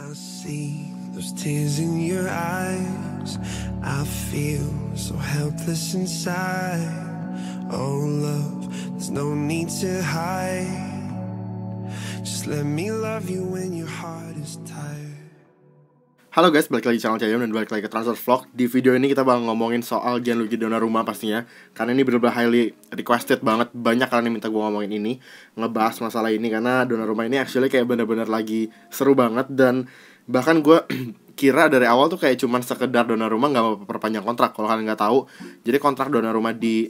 I see those tears in your eyes. I feel so helpless inside. Oh love, there's no need to hide. Just let me love you when your heart is tired. Halo guys, balik lagi channel Cayum dan balik lagi ke Transfer Vlog. Di video ini kita bakal ngomongin soal Gianluigi Donnarumma pastinya, karena ini bener-bener highly requested banget. Banyak kalian yang minta gue ngomongin ini, ngebahas masalah ini, karena Donnarumma ini actually kayak bener-bener lagi seru banget. Dan bahkan gue kira dari awal tuh kayak cuman sekedar Donnarumma gak mau perpanjang kontrak. Kalau kalian gak tahu, jadi kontrak Donnarumma di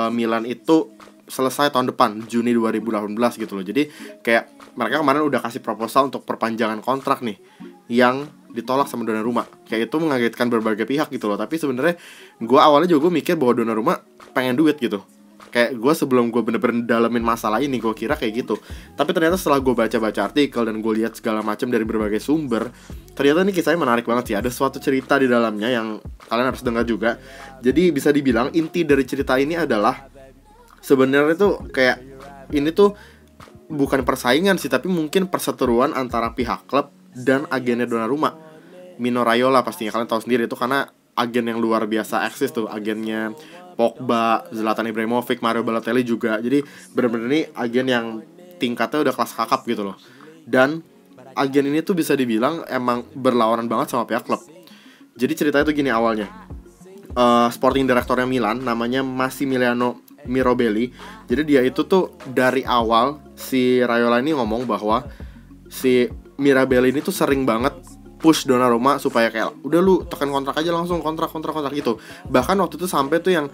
Milan itu selesai tahun depan, Juni 2018 gitu loh. Jadi kayak mereka kemarin udah kasih proposal untuk perpanjangan kontrak nih, yang ditolak sama Donnarumma. Kayak itu mengagetkan berbagai pihak gitu loh. Tapi sebenarnya gue awalnya juga gue mikir bahwa Donnarumma pengen duit gitu. Kayak gue sebelum gue bener-bener dalamin masalah ini, gue kira kayak gitu. Tapi ternyata setelah gue baca-baca artikel dan gue lihat segala macam dari berbagai sumber, ternyata ini kisahnya menarik banget sih. Ada suatu cerita di dalamnya yang kalian harus dengar juga. Jadi bisa dibilang inti dari cerita ini adalah sebenarnya tuh kayak ini tuh bukan persaingan sih, tapi mungkin perseteruan antara pihak klub dan agennya Donnarumma. Mino Raiola pastinya kalian tahu sendiri itu, karena agen yang luar biasa eksis tuh, agennya Pogba, Zlatan Ibrahimovic, Mario Balotelli juga. Jadi bener-bener ini agen yang tingkatnya udah kelas kakap gitu loh. Dan agen ini tuh bisa dibilang emang berlawanan banget sama pihak klub. Jadi ceritanya tuh gini awalnya. Sporting directornya Milan namanya Massimiliano Mirabelli. Jadi dia itu tuh dari awal si Raiola ini ngomong bahwa si Mirabelli ini tuh sering banget push Donnarumma supaya kayak udah lu tekan kontrak aja langsung, kontrak gitu. Bahkan waktu itu sampai tuh yang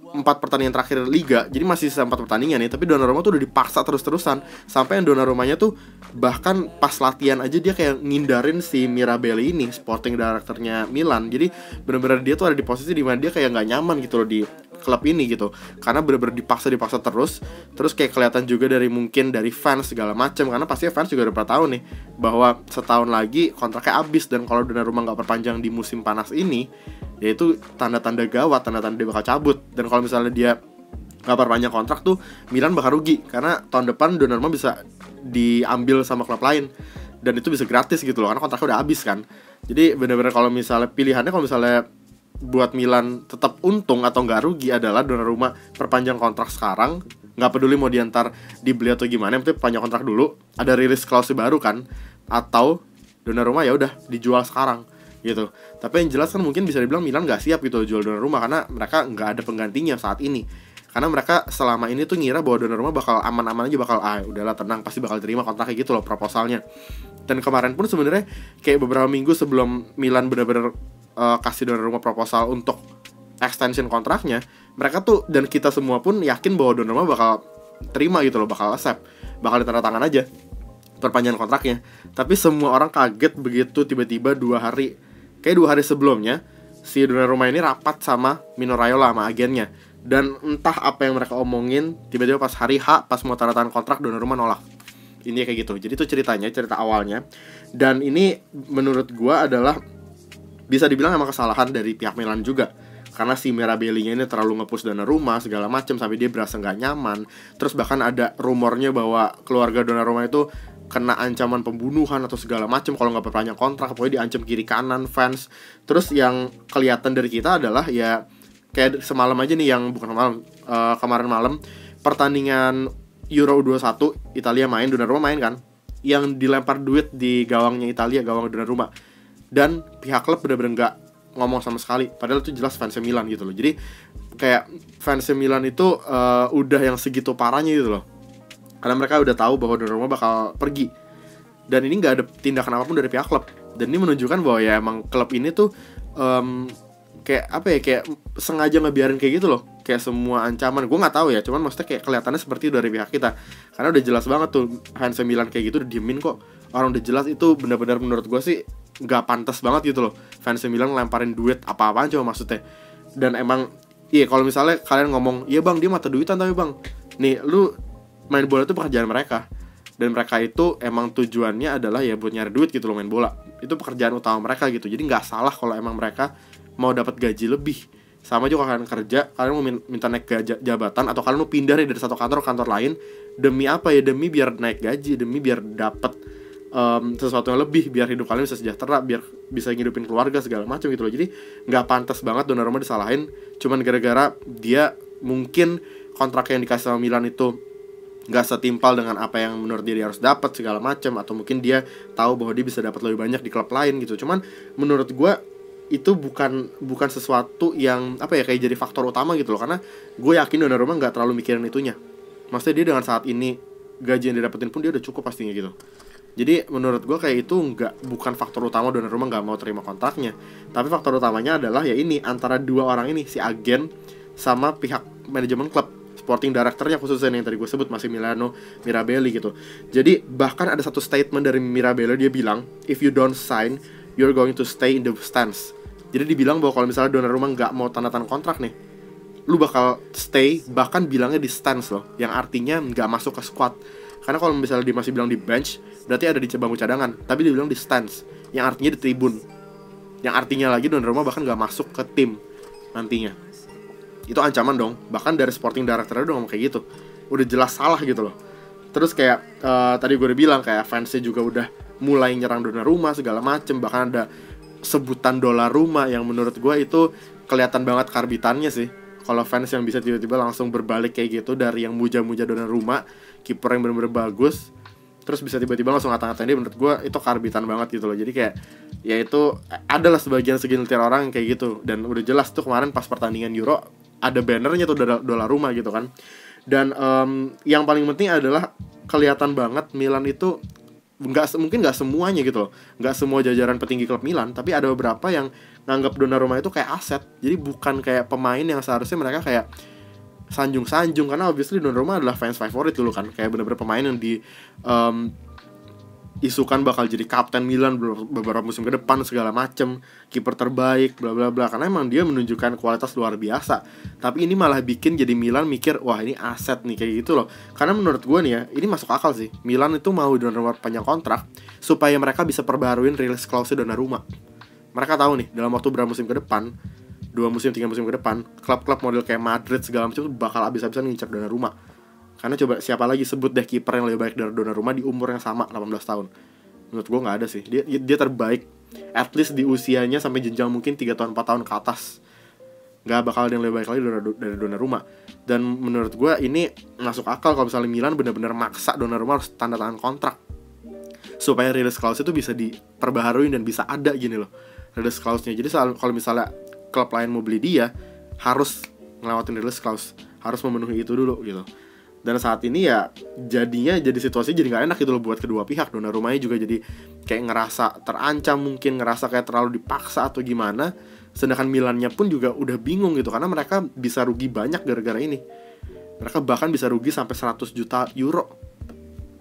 4 pertandingan terakhir Liga, jadi masih sisa 4 pertandingan nih, tapi Donnarumma tuh udah dipaksa terus-terusan. Sampai yang Donnarummanya tuh bahkan pas latihan aja dia kayak ngindarin si Mirabelli ini, sporting directornya Milan. Jadi bener-bener dia tuh ada di posisi dimana dia kayak gak nyaman gitu loh di klub ini gitu, karena bener-bener dipaksa terus kayak kelihatan juga dari mungkin dari fans segala macam, karena pasti fans juga udah pernah tahu nih bahwa setahun lagi kontraknya habis, dan kalau Donnarumma nggak perpanjang di musim panas ini, ya itu tanda-tanda gawat, tanda-tanda dia bakal cabut. Dan kalau misalnya dia nggak perpanjang kontrak tuh, Milan bakal rugi, karena tahun depan Donnarumma bisa diambil sama klub lain, dan itu bisa gratis gitu loh, karena kontraknya udah habis kan. Jadi bener-bener kalau misalnya pilihannya, kalau misalnya buat Milan tetap untung atau nggak rugi adalah Donnarumma perpanjang kontrak sekarang, nggak peduli mau diantar dibeli atau gimana, yang penting panjang kontrak dulu, ada rilis klausul baru kan, atau Donnarumma ya udah dijual sekarang gitu. Tapi yang jelas kan mungkin bisa dibilang Milan nggak siap gitu jual Donnarumma, karena mereka nggak ada penggantinya saat ini. Karena mereka selama ini tuh ngira bahwa Donnarumma bakal aman-aman aja, bakal udahlah tenang, pasti bakal terima kontraknya gitu loh, proposalnya. Dan kemarin pun sebenarnya kayak beberapa minggu sebelum Milan benar-benar kasih Donnarumma proposal untuk extension kontraknya, mereka tuh dan kita semua pun yakin bahwa Donnarumma bakal terima gitu loh, bakal accept, bakal ditandatangan aja perpanjangan kontraknya. Tapi semua orang kaget begitu tiba-tiba 2 hari sebelumnya si Donnarumma ini rapat sama Mino Raiola, sama agennya. Dan entah apa yang mereka omongin, tiba-tiba pas hari H, pas mau tanda tangan kontrak, Donnarumma nolak. Ini kayak gitu. Jadi itu ceritanya, cerita awalnya. Dan ini menurut gua adalah bisa dibilang emang kesalahan dari pihak Milan juga, karena si Mirabelli-nya ini terlalu nge-push Donnarumma segala macam sampai dia berasa nggak nyaman. Terus bahkan ada rumornya bahwa keluarga Donnarumma itu kena ancaman pembunuhan atau segala macam kalau nggak perpanjang kontrak, pokoknya diancam kiri kanan fans. Terus yang kelihatan dari kita adalah ya kayak semalam aja nih, yang bukan malam, kemarin malam pertandingan Euro 21 Italia main, Donnarumma main kan, yang dilempar duit di gawangnya Italia, gawang Donnarumma. Dan pihak klub bener-bener gak ngomong sama sekali, padahal itu jelas fansnya Milan gitu loh. Jadi kayak fansnya Milan itu udah yang segitu parahnya gitu loh, karena mereka udah tahu bahwa Donnarumma bakal pergi. Dan ini gak ada tindakan apapun dari pihak klub. Dan ini menunjukkan bahwa ya emang klub ini tuh kayak apa ya, kayak sengaja ngebiarin kayak gitu loh, kayak semua ancaman. Gue gak tahu ya, cuman maksudnya kayak kelihatannya seperti itu dari pihak kita, karena udah jelas banget tuh fansnya Milan kayak gitu udah diemin kok. Orang udah jelas itu benar-benar menurut gue sih gak pantas banget gitu loh, fans Milan ngelemparin duit apa-apaan coba maksudnya. Dan emang iya, kalau misalnya kalian ngomong iya bang dia mata duitan, tapi bang nih lu main bola itu pekerjaan mereka, dan mereka itu emang tujuannya adalah ya buat nyari duit gitu loh, main bola itu pekerjaan utama mereka gitu. Jadi gak salah kalau emang mereka mau dapat gaji lebih. Sama juga kalian kerja, kalian mau minta naik jabatan, atau kalian mau pindah nih dari satu kantor ke kantor lain, demi apa ya? Demi biar naik gaji, demi biar dapat sesuatu yang lebih biar hidup kalian bisa sejahtera, biar bisa ngidupin keluarga segala macam gitu loh. Jadi nggak pantas banget Donnarumma disalahin cuman gara-gara dia mungkin kontrak yang dikasih sama Milan itu nggak setimpal dengan apa yang menurut dia harus dapat segala macam, atau mungkin dia tahu bahwa dia bisa dapat lebih banyak di klub lain gitu. Cuman menurut gue itu bukan sesuatu yang kayak jadi faktor utama gitu loh, karena gue yakin Donnarumma nggak terlalu mikirin itunya. Maksudnya dia dengan saat ini gaji yang didapetin pun dia udah cukup pastinya gitu. Jadi menurut gue kayak itu bukan faktor utama Donnarumma nggak mau terima kontraknya. Tapi faktor utamanya adalah ya ini, antara dua orang ini, si agen sama pihak manajemen klub, sporting directornya khususnya yang tadi gue sebut, Massimiliano Mirabelli gitu. Jadi bahkan ada satu statement dari Mirabelli, dia bilang, if you don't sign, you're going to stay in the stands. Jadi dibilang bahwa kalau misalnya Donnarumma nggak mau tanda tangan kontrak nih, lu bakal stay, bahkan bilangnya di stands loh, yang artinya nggak masuk ke squad. Karena kalau misalnya dia masih bilang di bench, berarti ada di bangku cadangan. Tapi dia bilang di stands, yang artinya di tribun, yang artinya lagi Donnarumma bahkan gak masuk ke tim nantinya. Itu ancaman dong. Bahkan dari sporting director udah ngomong kayak gitu, udah jelas salah gitu loh. Terus kayak tadi gue udah bilang, kayak fansnya juga udah mulai nyerang Donnarumma segala macem. Bahkan ada sebutan Dollarumma yang menurut gue itu kelihatan banget karbitannya sih. Kalau fans yang bisa tiba-tiba langsung berbalik kayak gitu, dari yang muja-muja Donnarumma, kiper yang bener-bener bagus, terus bisa tiba-tiba langsung ngata-ngatain dia, menurut gue itu karbitan banget gitu loh. Jadi kayak ya itu adalah sebagian segelintir orang yang kayak gitu. Dan udah jelas tuh kemarin pas pertandingan Euro ada bannernya tuh Dollarumma gitu kan. Dan yang paling penting adalah kelihatan banget Milan itu mungkin nggak semuanya gitu loh, nggak semua jajaran petinggi klub Milan, tapi ada beberapa yang nganggap Donnarumma itu kayak aset. Jadi bukan kayak pemain yang seharusnya mereka kayak sanjung-sanjung, karena obviously Donnarumma adalah fans favorit dulu kan, kayak bener-bener pemain yang di isukan bakal jadi kapten Milan beberapa musim ke depan segala macem, kiper terbaik bla bla bla, karena emang dia menunjukkan kualitas luar biasa. Tapi ini malah bikin jadi Milan mikir, wah ini aset nih kayak gitu loh. Karena menurut gue nih ya, ini masuk akal sih, Milan itu mau Donnarumma panjang kontrak supaya mereka bisa perbaruin release clause Donnarumma. Mereka tahu nih dalam waktu berapa musim ke depan, 2 musim 3 musim ke depan, klub-klub model kayak Madrid segala macam bakal habis-habisan ngincar Donnarumma. Karena coba siapa lagi sebut deh kiper yang lebih baik dari Donnarumma di umur yang sama 18 tahun. Menurut gue gak ada sih. Dia terbaik at least di usianya sampai jenjang mungkin 3 tahun 4 tahun ke atas. Gak bakal ada yang lebih baik lagi dari Donnarumma. Dan menurut gue ini masuk akal kalau misalnya Milan benar-benar maksa Donnarumma harus tanda tangan kontrak supaya release clause itu bisa diperbaharui dan bisa ada gini loh release clause-nya. Jadi kalau misalnya klub lain mau beli dia, harus ngelewatin release clause, harus memenuhi itu dulu gitu. Dan saat ini ya jadinya jadi situasi jadi nggak enak gitu loh buat kedua pihak. Donnarumma juga jadi kayak ngerasa terancam, mungkin ngerasa kayak terlalu dipaksa atau gimana. Sedangkan Milannya pun juga udah bingung gitu, karena mereka bisa rugi banyak gara-gara ini. Mereka bahkan bisa rugi sampai 100 juta euro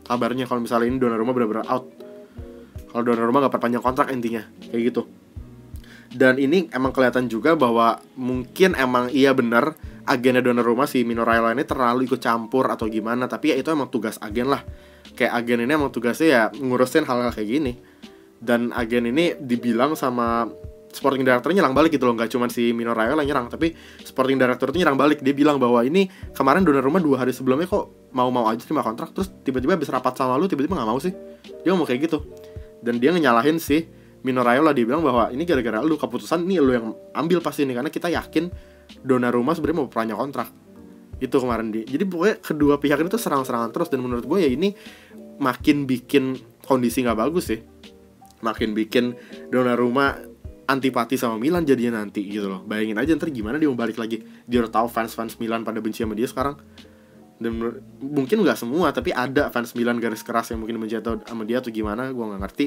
kabarnya kalau misalnya ini Donnarumma benar-benar out. Kalau Donnarumma nggak perpanjang kontrak intinya kayak gitu. Dan ini emang kelihatan juga bahwa mungkin emang iya benar agennya Donnarumma, si Mino Raiola ini terlalu ikut campur atau gimana. Tapi ya itu emang tugas agen lah. Kayak agen ini emang tugasnya ya ngurusin hal-hal kayak gini. Dan agen ini dibilang sama sporting director nyerang balik gitu loh. Gak cuma si Mino Raiola nyerang, tapi sporting director itu nyerang balik. Dia bilang bahwa ini kemarin Donnarumma 2 hari sebelumnya kok mau-mau aja terima kontrak, terus tiba-tiba habis rapat sama lu tiba-tiba gak mau sih. Dia ngomong kayak gitu. Dan dia nyalahin si Mino Raiola, dia bilang bahwa ini gara-gara lu, keputusan ini lu yang ambil pasti ini, karena kita yakin Donnarumma sebenarnya mau perpanjang kontrak. Itu kemarin dia. Jadi pokoknya kedua pihak ini tuh serang-serangan terus. Dan menurut gue ya ini makin bikin kondisi gak bagus sih. Makin bikin Donnarumma antipati sama Milan jadinya nanti gitu loh. Bayangin aja ntar gimana dia mau balik lagi. Dia udah tahu fans-fans Milan pada benci sama dia sekarang. Dan mungkin gak semua, tapi ada fans Milan garis keras yang mungkin benci sama dia atau gimana, gue gak ngerti.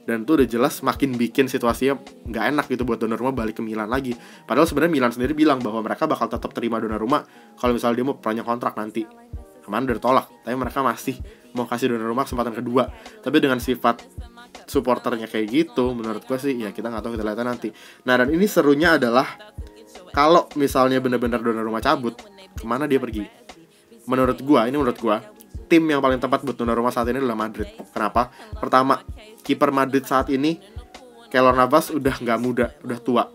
Dan itu udah jelas makin bikin situasinya gak enak gitu buat Donnarumma balik ke Milan lagi. Padahal sebenarnya Milan sendiri bilang bahwa mereka bakal tetap terima Donnarumma kalau misalnya dia mau perpanjang kontrak nanti. Kemarin udah ditolak, tapi mereka masih mau kasih Donnarumma kesempatan kedua. Tapi dengan sifat supporternya kayak gitu, menurut gue sih ya kita gak tahu, kita lihat nanti. Nah, dan ini serunya adalah kalau misalnya benar-benar Donnarumma cabut, kemana dia pergi? Menurut gue tim yang paling tepat buat Donnarumma saat ini adalah Madrid. Kenapa? Pertama, kiper Madrid saat ini Keylor Navas udah nggak muda, udah tua.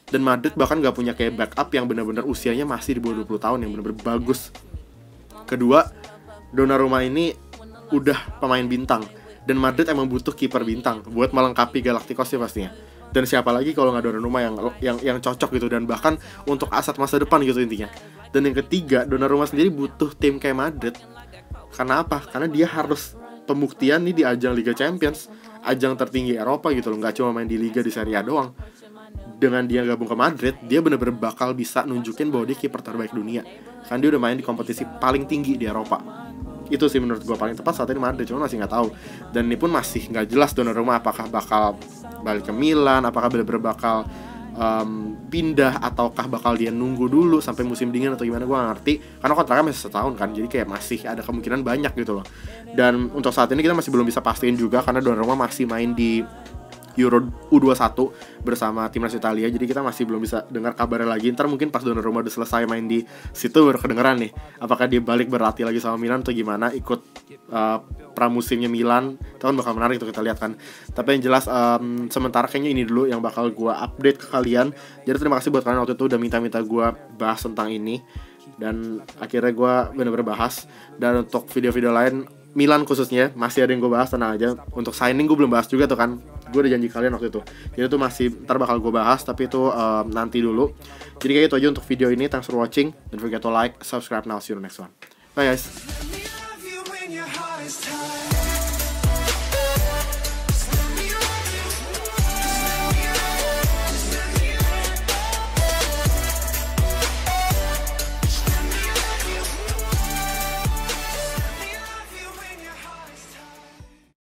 Dan Madrid bahkan nggak punya kayak backup yang benar-benar usianya masih di bawah 20 tahun yang benar-benar bagus. Kedua, Donnarumma ini udah pemain bintang. Dan Madrid emang butuh kiper bintang buat melengkapi Galacticos ya pastinya. Dan siapa lagi kalau nggak Donnarumma yang cocok gitu, dan bahkan untuk aset masa depan gitu intinya. Dan yang ketiga, Donnarumma sendiri butuh tim kayak Madrid. Karena apa? Karena dia harus pembuktian nih di ajang Liga Champions, ajang tertinggi Eropa gitu loh, nggak cuma main di Liga di Serie A doang. Dengan dia gabung ke Madrid, dia bener-bener bakal bisa nunjukin bahwa dia kiper terbaik dunia. Kan dia udah main di kompetisi paling tinggi di Eropa. Itu sih menurut gue paling tepat saat ini Madrid, cuma masih nggak tahu. Dan ini pun masih nggak jelas Donnarumma apakah bakal balik ke Milan, apakah bener-bener bakal pindah, ataukah bakal dia nunggu dulu sampai musim dingin atau gimana, gue gak ngerti. Karena kontraknya masih setahun kan, jadi kayak masih ada kemungkinan banyak gitu loh. Dan untuk saat ini kita masih belum bisa pastiin juga, karena Donnarumma masih main di Euro U21 bersama timnas Italia, jadi kita masih belum bisa dengar kabarnya lagi. Ntar mungkin pas Donnarumma udah selesai main di situ baru kedengeran nih, apakah dia balik berlatih lagi sama Milan atau gimana, ikut pramusimnya Milan. Itu kan bakal menarik tuh kita lihat kan. Tapi yang jelas sementara kayaknya ini dulu yang bakal gue update ke kalian. Jadi terima kasih buat kalian waktu itu udah minta gue bahas tentang ini, dan akhirnya gue bener-bener bahas. Dan untuk video-video lain Milan khususnya masih ada yang gue bahas, tenang aja. Untuk signing gue belum bahas juga tuh kan, gue udah janji kalian waktu itu. Jadi itu masih ntar bakal gue bahas, tapi itu nanti dulu. Jadi kayak itu aja untuk video ini. Thanks for watching. Don't forget to like, subscribe now. See you in the next one. Bye guys.